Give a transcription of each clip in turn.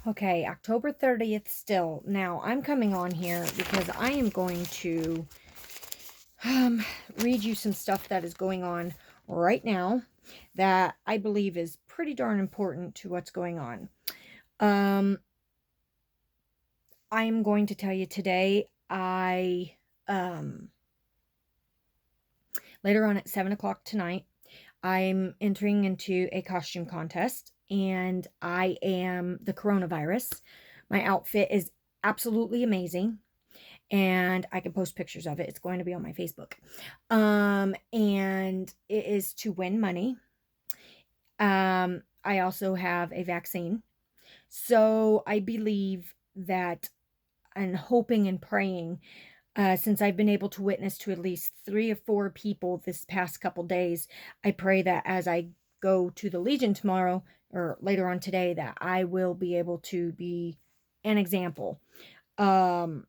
Okay, October 30th still. Now, I'm coming on here because I am going to um, read you some stuff that is going on right now that I believe is pretty darn important to what's going on. I am going to tell you today, um, later on at 7 o'clock tonight, I'm entering into a costume contest and I am the coronavirus. My outfit is absolutely amazing and I can post pictures of it. It's going to be on my Facebook. And it is to win money. I also have a vaccine. So I believe that and hoping and praying, since I've been able to witness to at least 3 or 4 people this past couple days, I pray that as I go to the Legion tomorrow or later on today, that I will be able to be an example. Um,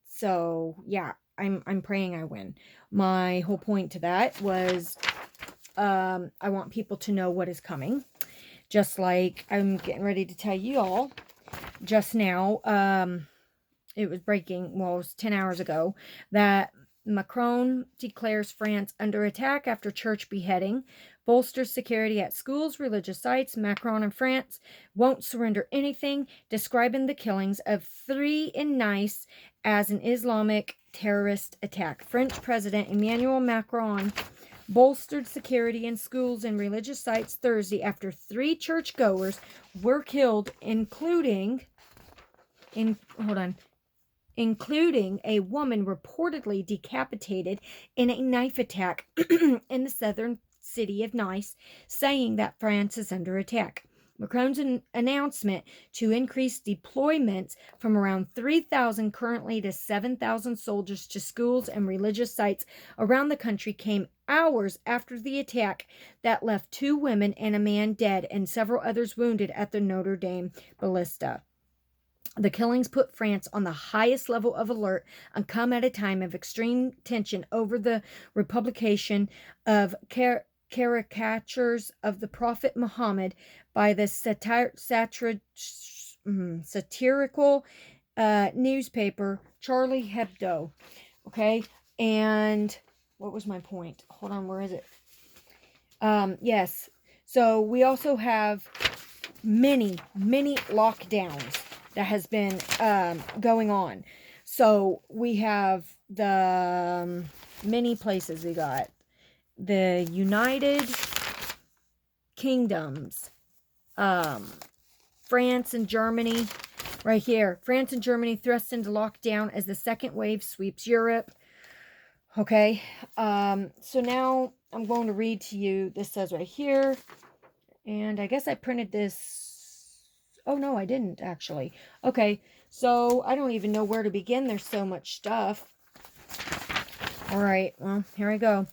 so yeah, I'm praying I win. My whole point to that was I want people to know what is coming. Just like I'm getting ready to tell you all just now, it was breaking, well, it was 10 hours ago, that Macron declares France under attack after church beheading, bolsters security at schools, religious sites. Macron and France won't surrender anything, describing the killings of 3 in Nice as an Islamic terrorist attack. French President Emmanuel Macron bolstered security in schools and religious sites Thursday after 3 churchgoers were killed, including a woman reportedly decapitated in a knife attack in the southern city of Nice, saying that France is under attack. Macron's announcement to increase deployments from around 3,000 currently to 7,000 soldiers to schools and religious sites around the country came hours after the attack that left 2 women and a man dead and several others wounded at the Notre Dame Ballista. The killings put France on the highest level of alert and come at a time of extreme tension over the republication of caricatures of the Prophet Muhammad by the satirical newspaper Charlie Hebdo. Okay, and what was my point? Hold on, where is it? Yes. So we also have many lockdowns that has been going on. So we have the many places. We got the United Kingdoms, France and Germany. Right here, France and Germany thrust into lockdown as the second wave sweeps Europe. Okay, so now I'm going to read to you. This says right here, and I guess I printed this. Oh, no, I didn't actually. Okay, so I don't even know where to begin. There's so much stuff. All right, well, here I go.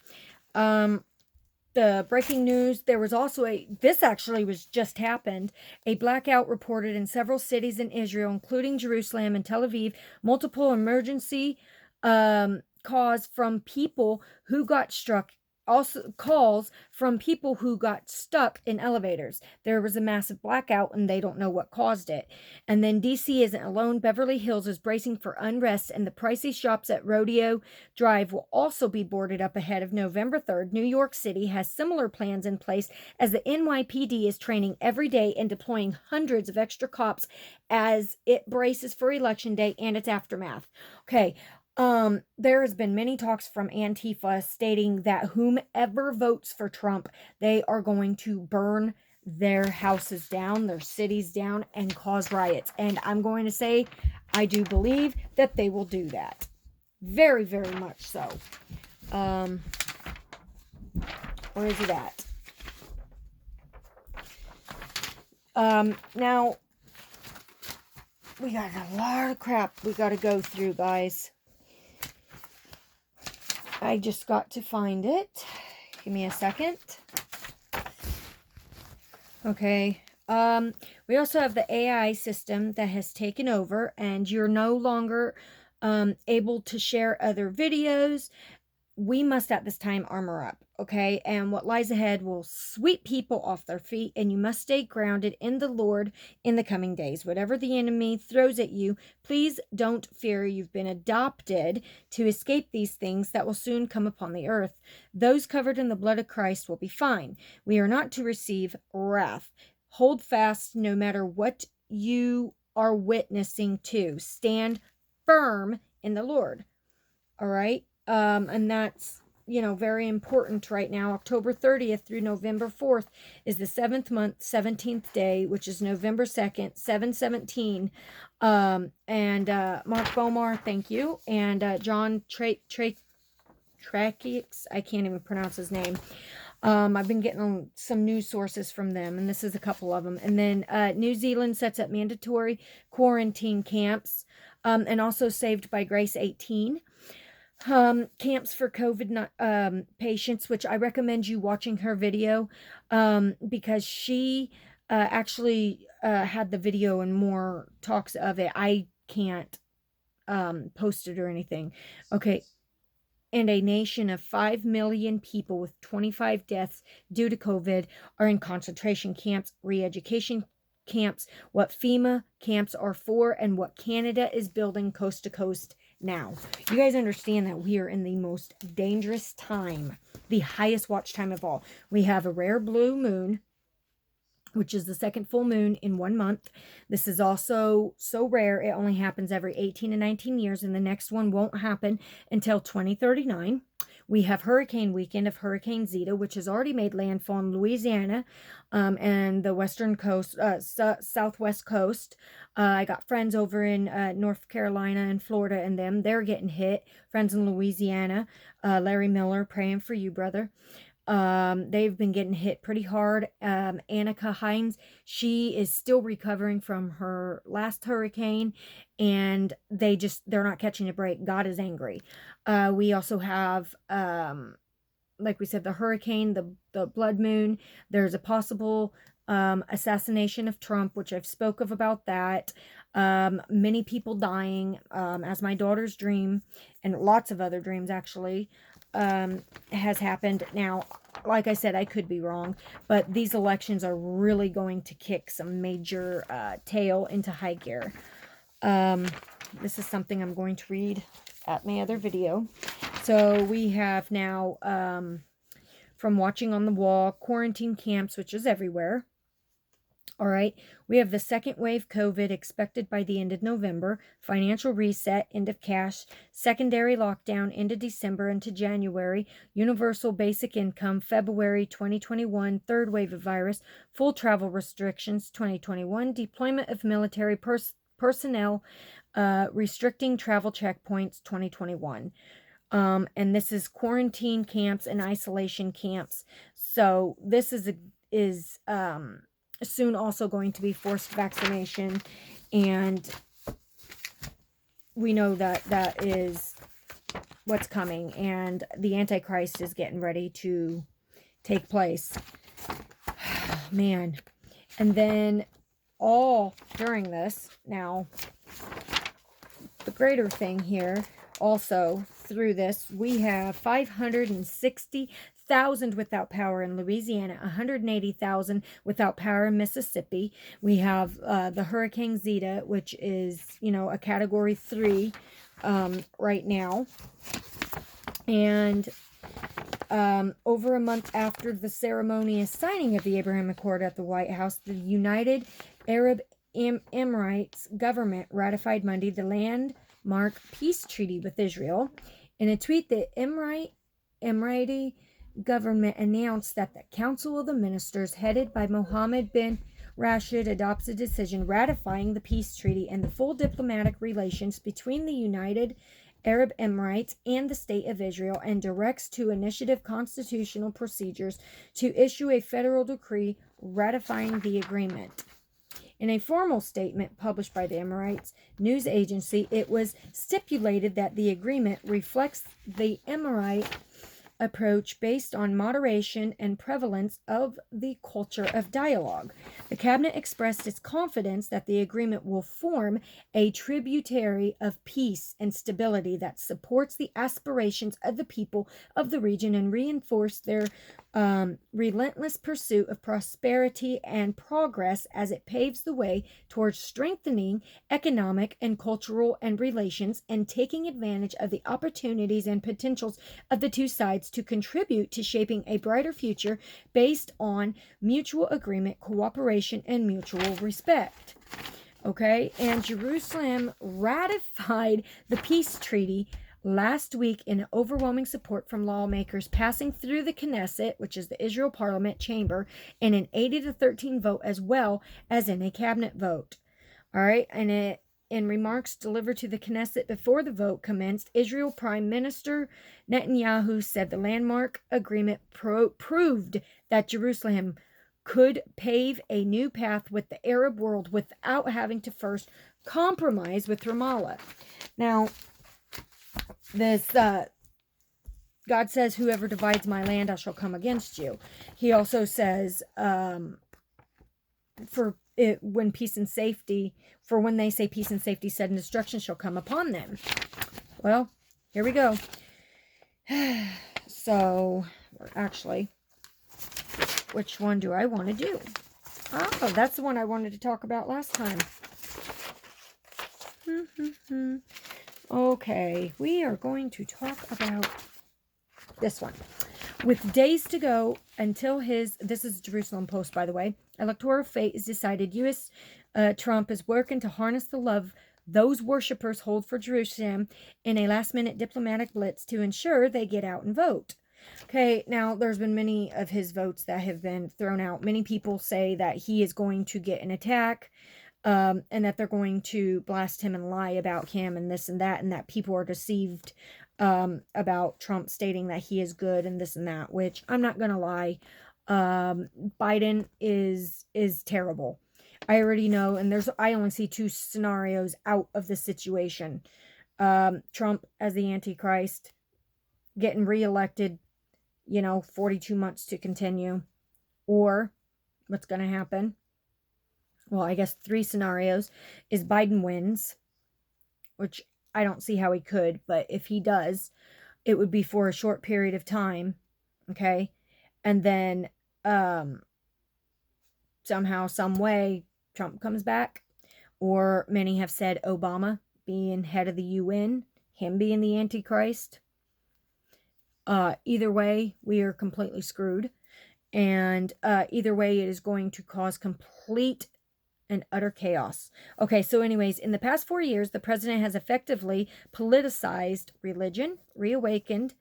The breaking news, there was also this actually was just happened, a blackout reported in several cities in Israel, including Jerusalem and Tel Aviv, multiple emergency calls from people who got struck, also calls from people who got stuck in elevators. There was a massive blackout and they don't know what caused it. And then DC isn't alone. Beverly Hills is bracing for unrest and the pricey shops at Rodeo Drive will also be boarded up ahead of November 3rd. New York City has similar plans in place as the NYPD is training every day and deploying hundreds of extra cops as it braces for Election Day and its aftermath. Okay, there has been many talks from Antifa stating that whomever votes for Trump, they are going to burn their houses down, their cities down, and cause riots. And I'm going to say, I do believe that they will do that. Very, very much so. Where is it at? Now, we got a lot of crap we got to go through, guys. I just got to find it. Give me a second. Okay. We also have the AI system that has taken over, and you're no longer able to share other videos we must at this time armor up, okay? And what lies ahead will sweep people off their feet, and you must stay grounded in the Lord in the coming days. Whatever the enemy throws at you, please don't fear. You've been adopted to escape these things that will soon come upon the earth. Those covered in the blood of Christ will be fine. We are not to receive wrath. Hold fast no matter what you are witnessing to. Stand firm in the Lord. All right. And that's, very important right now. October 30th through November 4th is the 7th month, 17th day, which is November 2nd, 7/17. And Mark Bomar, thank you. And John Trachex, I can't even pronounce his name. I've been getting some news sources from them, and this is a couple of them. And then New Zealand sets up mandatory quarantine camps, and also Saved by Grace 18. Camps for COVID patients, which I recommend you watching her video, because she actually had the video and more talks of it. I can't post it or anything. Okay. And a nation of 5 million people with 25 deaths due to COVID are in concentration camps, re-education camps, what FEMA camps are for, and what Canada is building coast to coast now. You guys understand that we are in the most dangerous time, the highest watch time of all. We have a rare blue moon, which is the second full moon in 1 month. This is also so rare, it only happens every 18 to 19 years, and the next one won't happen until 2039. We have hurricane weekend of Hurricane Zeta, which has already made landfall in Louisiana and the western coast, southwest coast. I got friends over in North Carolina and Florida, and they're getting hit. Friends in Louisiana, Larry Miller, praying for you, brother. They've been getting hit pretty hard. Annika Hines, she is still recovering from her last hurricane, and they're not catching a break. God is angry. We also have, like we said, the hurricane, the blood moon. There's a possible assassination of Trump, which I've spoke of about that. Many people dying, as my daughter's dream, and lots of other dreams actually, has happened. Now, like I said, I could be wrong, but these elections are really going to kick some major tail into high gear. This is something I'm going to read at my other video. So we have now, from Watching on the Wall, quarantine camps, which is everywhere. All right, we have the second wave COVID expected by the end of November, financial reset, end of cash, secondary lockdown, end of December into January, universal basic income, February 2021, third wave of virus, full travel restrictions, 2021, deployment of military personnel, restricting travel checkpoints, 2021. And this is quarantine camps and isolation camps. So this is soon also going to be forced vaccination, and we know that is what's coming, and the Antichrist is getting ready to take place. Man. And then all during this, now the greater thing here also through this, we have 560,000 without power in Louisiana, 180,000 without power in Mississippi. We have the Hurricane Zeta, which is, a category 3 right now. And over a month after the ceremonious signing of the Abraham Accord at the White House, the United Arab Emirates government ratified Monday the landmark peace treaty with Israel. In a tweet, the Emirati government announced that the Council of the Ministers, headed by Mohammed bin Rashid, adopts a decision ratifying the peace treaty and the full diplomatic relations between the United Arab Emirates and the State of Israel, and directs to initiative constitutional procedures to issue a federal decree ratifying the agreement. In a formal statement published by the Emirates news agency, it was stipulated that the agreement reflects the Emirate approach based on moderation and prevalence of the culture of dialogue. The cabinet expressed its confidence that the agreement will form a tributary of peace and stability that supports the aspirations of the people of the region and reinforce their relentless pursuit of prosperity and progress as it paves the way towards strengthening economic and cultural and relations and taking advantage of the opportunities and potentials of the two sides to contribute to shaping a brighter future based on mutual agreement, cooperation, and mutual respect. Okay, and Jerusalem ratified the peace treaty last week in overwhelming support from lawmakers passing through the Knesset, which is the Israel parliament chamber, in an 80-13 vote as well as in a cabinet vote. All right, and in remarks delivered to the Knesset before the vote commenced, Israel Prime Minister Netanyahu said the landmark agreement proved that Jerusalem could pave a new path with the Arab world without having to first compromise with Ramallah. Now, this God says, whoever divides my land, I shall come against you. He also says, when peace and safety, for when they say peace and safety, sudden destruction shall come upon them. Well, here we go. So, actually, which one do I want to do? Oh, that's the one I wanted to talk about last time. Okay, we are going to talk about this one. With days to go until this is Jerusalem Post, by the way, electoral fate is decided. U.S. Trump is working to harness the love those worshipers hold for Jerusalem in a last-minute diplomatic blitz to ensure they get out and vote. Okay, now there's been many of his votes that have been thrown out. Many people say that he is going to get an attack, and that they're going to blast him and lie about him and this and that people are deceived about Trump stating that he is good and this and that, which I'm not going to lie. Biden is terrible. I already know, and I only see two scenarios out of the situation. Trump as the Antichrist, getting reelected, 42 months to continue, or what's going to happen. Well, I guess 3 scenarios is Biden wins, which I don't see how he could, but if he does, it would be for a short period of time, okay? And then somehow, some way, Trump comes back, or many have said Obama being head of the UN, him being the Antichrist. Either way, we are completely screwed, and either way, it is going to cause complete and utter chaos. Okay, so anyways, in the past 4 years, the president has effectively politicized religion, reawakened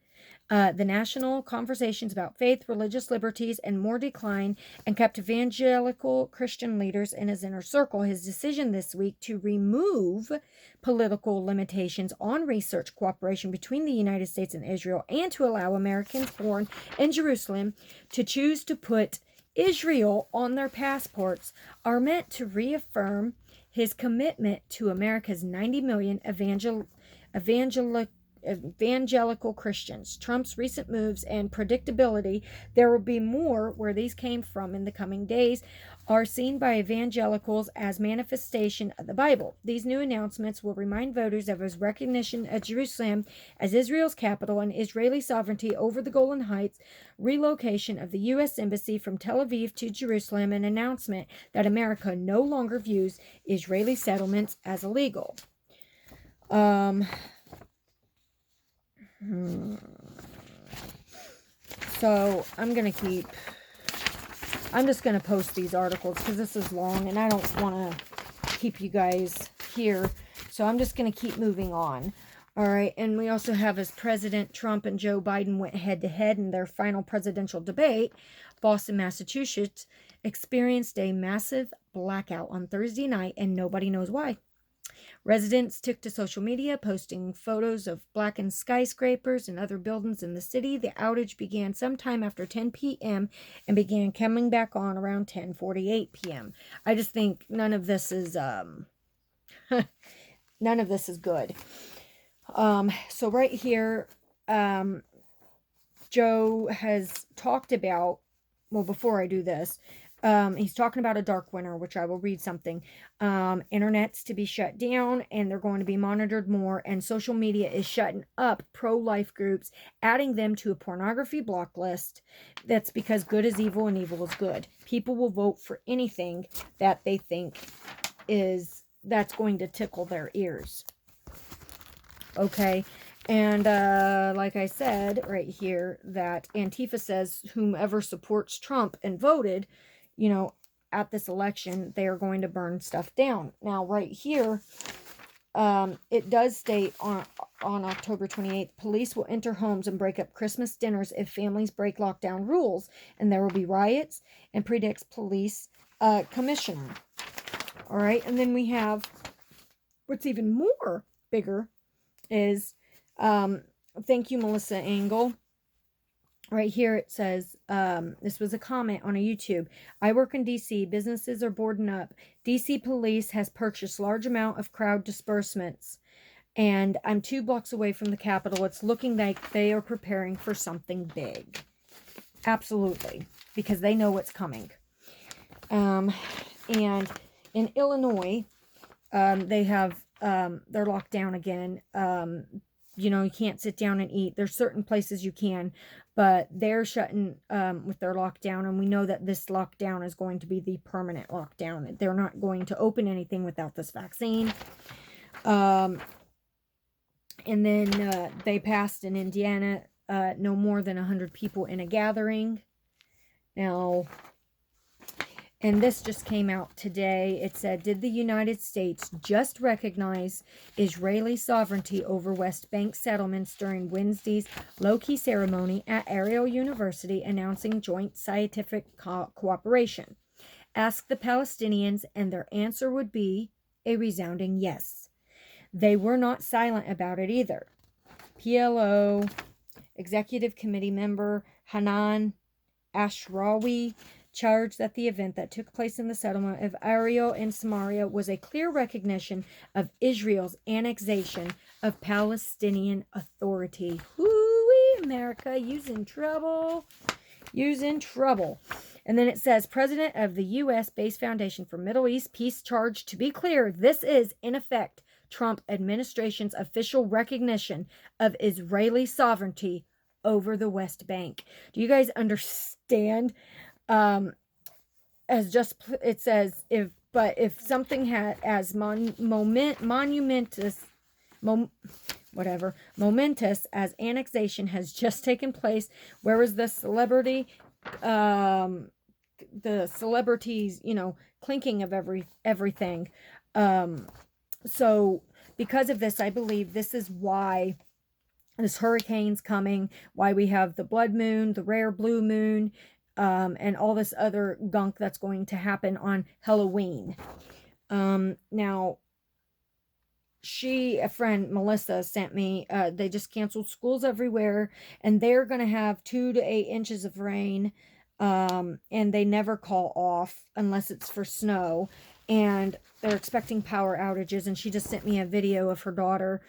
the national conversations about faith, religious liberties, and more decline, and kept evangelical Christian leaders in his inner circle. His decision this week to remove political limitations on research cooperation between the United States and Israel, and to allow Americans born in Jerusalem to choose to put Israel on their passports are meant to reaffirm his commitment to America's 90 million evangelical Christians. Trump's recent moves and predictability, there will be more where these came from in the coming days, are seen by evangelicals as manifestation of the Bible. These new announcements will remind voters of his recognition of Jerusalem as Israel's capital and Israeli sovereignty over the Golan Heights, relocation of the U.S. Embassy from Tel Aviv to Jerusalem, and announcement that America no longer views Israeli settlements as illegal. So I'm just going to post these articles because this is long and I don't want to keep you guys here. So I'm just going to keep moving on. All right. And we also have, as President Trump and Joe Biden went head to head in their final presidential debate, Boston, Massachusetts experienced a massive blackout on Thursday night and nobody knows why. Residents took to social media, posting photos of blackened skyscrapers and other buildings in the city. The outage began sometime after 10 p.m. and began coming back on around 10:48 p.m. I just think none of this is none of this is good. So right here, Joe has talked about, well, before I do this, he's talking about a dark winter, which I will read something. Internet's to be shut down, and they're going to be monitored more, and social media is shutting up pro-life groups, adding them to a pornography block list. That's because good is evil and evil is good. People will vote for anything that they think that's going to tickle their ears. Okay. And like I said right here, that Antifa says whomever supports Trump and voted, at this election, they are going to burn stuff down. Now, right here, it does state on October 28th, police will enter homes and break up Christmas dinners if families break lockdown rules, and there will be riots, and predicts police commissioner. All right, and then we have what's even more bigger is, thank you, Melissa Engel. Right here it says, this was a comment on a YouTube. I work in D.C. Businesses are boarding up. D.C. police has purchased large amount of crowd disbursements. And I'm 2 blocks away from the Capitol. It's looking like they are preparing for something big. Absolutely. Because they know what's coming. And in Illinois, they have, they're locked down again. You can't sit down and eat. There's certain places you can, but they're shutting with their lockdown, and we know that this lockdown is going to be the permanent lockdown. They're not going to open anything without this vaccine. And then they passed in Indiana, no more than 100 people in a gathering. Now, and this just came out today. It said, did the United States just recognize Israeli sovereignty over West Bank settlements during Wednesday's low-key ceremony at Ariel University announcing joint scientific cooperation? Ask the Palestinians, and their answer would be a resounding yes. They were not silent about it either. PLO Executive Committee member Hanan Ashrawi charged that the event that took place in the settlement of Ariel and Samaria was a clear recognition of Israel's annexation of Palestinian authority. Woo-wee, America, you's in trouble. You's in trouble. And then it says, President of the U.S.-based Foundation for Middle East Peace charged, to be clear, this is, in effect, Trump administration's official recognition of Israeli sovereignty over the West Bank. Do you guys understand? As just it says, if something had as momentous as annexation has just taken place, where is the celebrity? The celebrities, clinking of everything. So because of this, I believe this is why this hurricane's coming, why we have the blood moon, the rare blue moon, and all this other gunk that's going to happen on Halloween. Now, a friend, Melissa, sent me, they just canceled schools everywhere, and they're going to have 2 to 8 inches of rain, and they never call off unless it's for snow, and they're expecting power outages, and she just sent me a video of her daughter,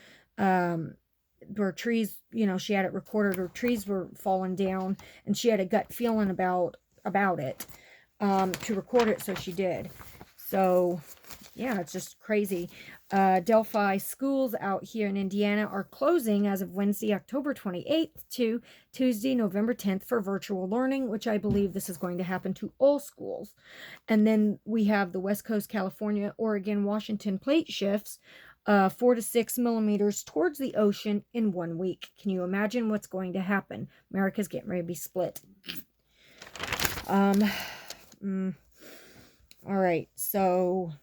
where trees, she had it recorded, her trees were falling down, and she had a gut feeling about it, to record it, so she did. So, yeah, it's just crazy. Delphi schools out here in Indiana are closing as of Wednesday, October 28th to Tuesday, November 10th for virtual learning, which I believe this is going to happen to all schools. And then we have the West Coast, California, Oregon, Washington plate shifts, 4 to 6 millimeters towards the ocean in 1 week. Can you imagine what's going to happen? America's getting ready to be split. All right, so,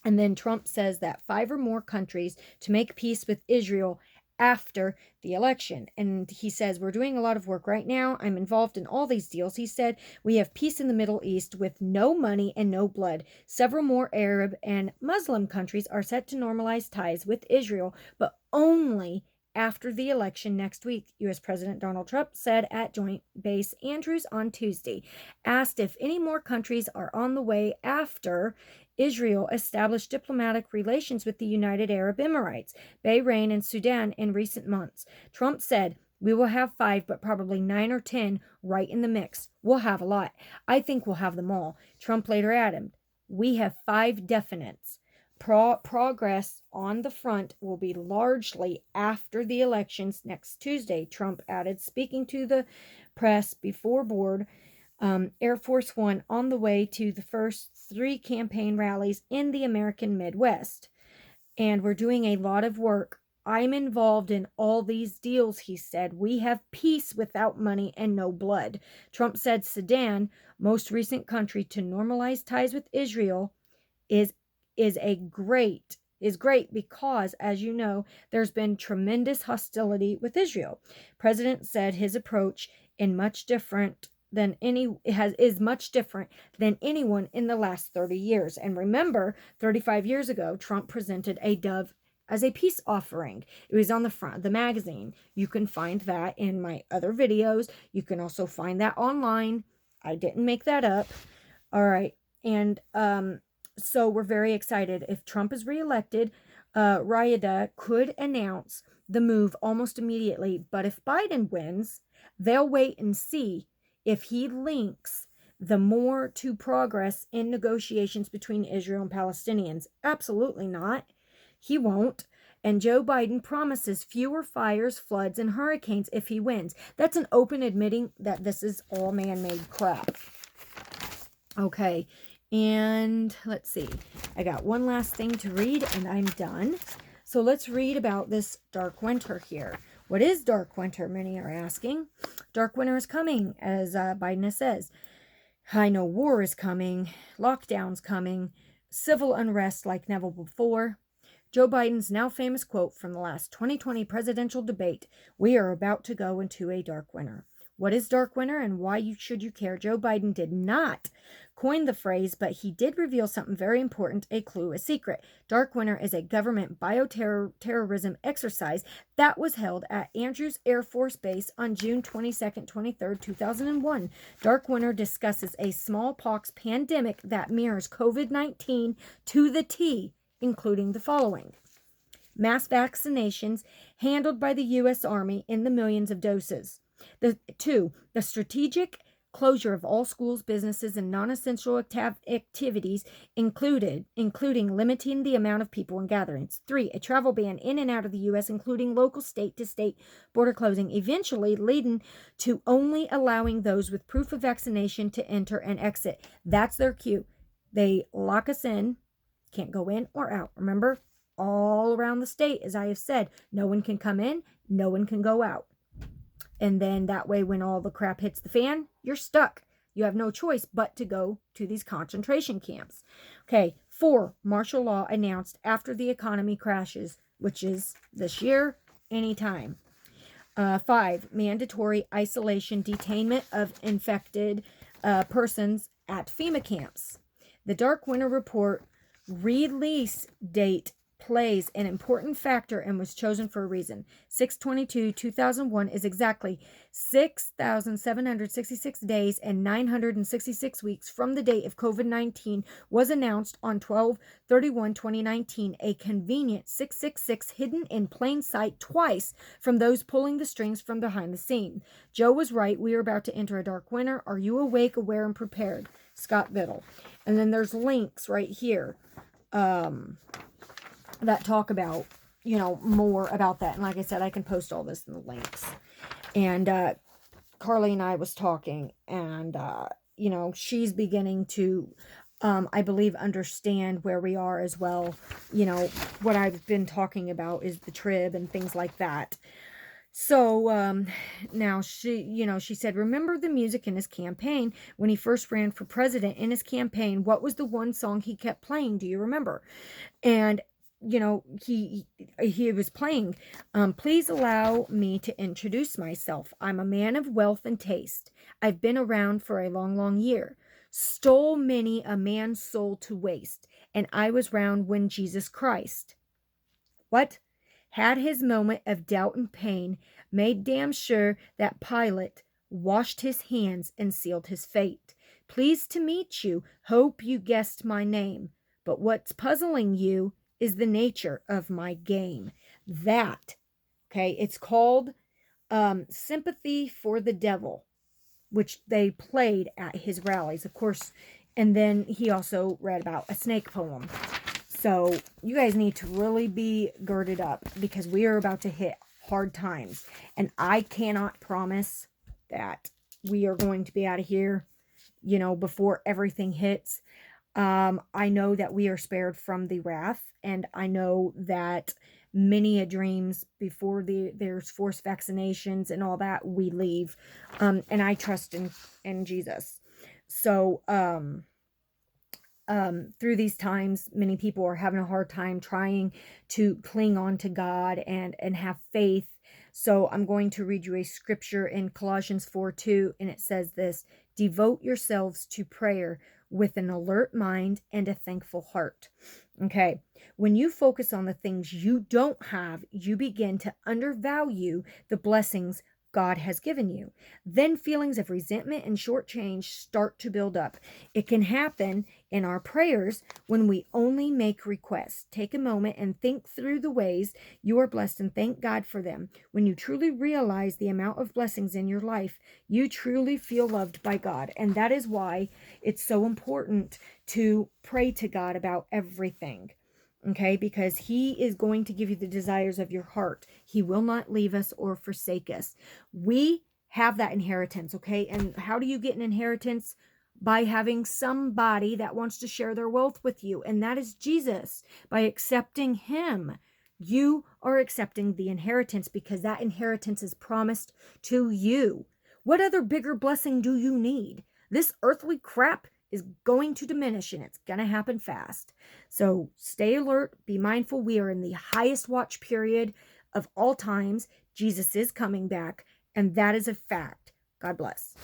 and then Trump says that 5 or more countries to make peace with Israel after the election. And he says, we're doing a lot of work right now. I'm involved in all these deals. He said, we have peace in the Middle East with no money and no blood. Several more Arab and Muslim countries are set to normalize ties with Israel, but only after the election next week, U.S. President Donald Trump said at Joint Base Andrews on Tuesday. Asked if any more countries are on the way after Israel established diplomatic relations with the United Arab Emirates, Bahrain, and Sudan in recent months. Trump said, We will have 5, but probably 9 or 10 right in the mix. We'll have a lot. I think we'll have them all. Trump later added, we have 5 definites. Progress on the front will be largely after the elections next Tuesday, Trump added, speaking to the press before board. Air Force One on the way to the first 3 campaign rallies in the American Midwest. And we're doing a lot of work. I'm involved in all these deals, he said. We have peace without money and no blood. Trump said Sudan, most recent country to normalize ties with Israel, is great because, as you know, there's been tremendous hostility with Israel. President said his approach is much different than anyone in the last 30 years. And remember, 35 years ago, Trump presented a dove as a peace offering. It was on the front of the magazine. You can find that in my other videos. You can also find that online. I didn't make that up. All right. And so we're very excited. If Trump is reelected, Riyadh could announce the move almost immediately. But if Biden wins, they'll wait and see if he links the more to progress in negotiations between Israel and Palestinians. Absolutely not. He won't. And Joe Biden promises fewer fires, floods, and hurricanes if he wins. That's an open admitting that this is all man-made crap. Okay. And let's see. I got one last thing to read and I'm done. So let's read about this dark winter here. What is dark winter? Many are asking. Dark winter is coming, as Biden says. I know war is coming, lockdowns coming, civil unrest like never before. Joe Biden's now famous quote from the last 2020 presidential debate, we are about to go into a dark winter. What is dark winter and why should you care? Joe Biden did not coin the phrase, but he did reveal something very important, a clue, a secret. Dark winter is a government bioterrorism exercise that was held at Andrews Air Force Base on June 22nd, 23rd, 2001. Dark winter discusses a smallpox pandemic that mirrors COVID-19 to the T, including the following. Mass vaccinations handled by the U.S. Army in the millions of doses. The strategic closure of all schools, businesses, and non-essential activities, including limiting the amount of people in gatherings. 3, a travel ban in and out of the U.S., including local state-to-state border closing, eventually leading to only allowing those with proof of vaccination to enter and exit. That's their cue. They lock us in, can't go in or out. Remember, all around the state, as I have said, no one can come in, no one can go out. And then that way, when all the crap hits the fan, you're stuck. You have no choice but to go to these concentration camps. Okay, 4, martial law announced after the economy crashes, which is this year, anytime. 5, mandatory isolation, detainment of infected persons at FEMA camps. The Dark Winter Report release date plays an important factor and was chosen for a reason. 6/22/2001 is exactly 6,766 days and 966 weeks from the date of COVID-19 was announced on 12/31/2019, a convenient 666 hidden in plain sight twice from those pulling the strings from behind the scene. Joe was right. We are about to enter a dark winter. Are you awake, aware, and prepared? Scott Biddle. And then there's links right here. That talk about, more about that. And like I said, I can post all this in the links. And Carly and I was talking, and, she's beginning to, I believe, understand where we are as well. What I've been talking about is the trib and things like that. So now she said, remember the music in his campaign when he first ran for president. In his campaign, what was the one song he kept playing? Do you remember? And he was playing, please allow me to introduce myself. I'm a man of wealth and taste. I've been around for a long, long year. Stole many a man's soul to waste. And I was round when Jesus Christ. What? Had his moment of doubt and pain, made damn sure that Pilate washed his hands and sealed his fate. Pleased to meet you. Hope you guessed my name. But what's puzzling you is the nature of my game. That, okay, it's called Sympathy for the Devil, which they played at his rallies, of course. And then he also read about a snake poem. So you guys need to really be girded up, because we are about to hit hard times. And I cannot promise that we are going to be out of here, before everything hits. I know that we are spared from the wrath, and I know that many a dreams before there's forced vaccinations and all that, we leave. And I trust in Jesus. So, through these times, many people are having a hard time trying to cling on to God and have faith. So I'm going to read you a scripture in Colossians 4:2, and it says this: devote yourselves to prayer with an alert mind and a thankful heart. Okay. When you focus on the things you don't have, you begin to undervalue the blessings God has given you. Then feelings of resentment and shortchange start to build up. It can happen in our prayers when we only make requests. Take a moment and think through the ways you are blessed and thank God for them. When you truly realize the amount of blessings in your life, you truly feel loved by God. And that is why it's so important to pray to God about everything. Okay, because he is going to give you the desires of your heart. He will not leave us or forsake us. We have that inheritance, okay? And how do you get an inheritance? By having somebody that wants to share their wealth with you, and that is Jesus. By accepting him, you are accepting the inheritance, because that inheritance is promised to you. What other bigger blessing do you need? This earthly crap is going to diminish, and it's going to happen fast. So stay alert, be mindful. We are in the highest watch period of all times. Jesus is coming back, and that is a fact. God bless.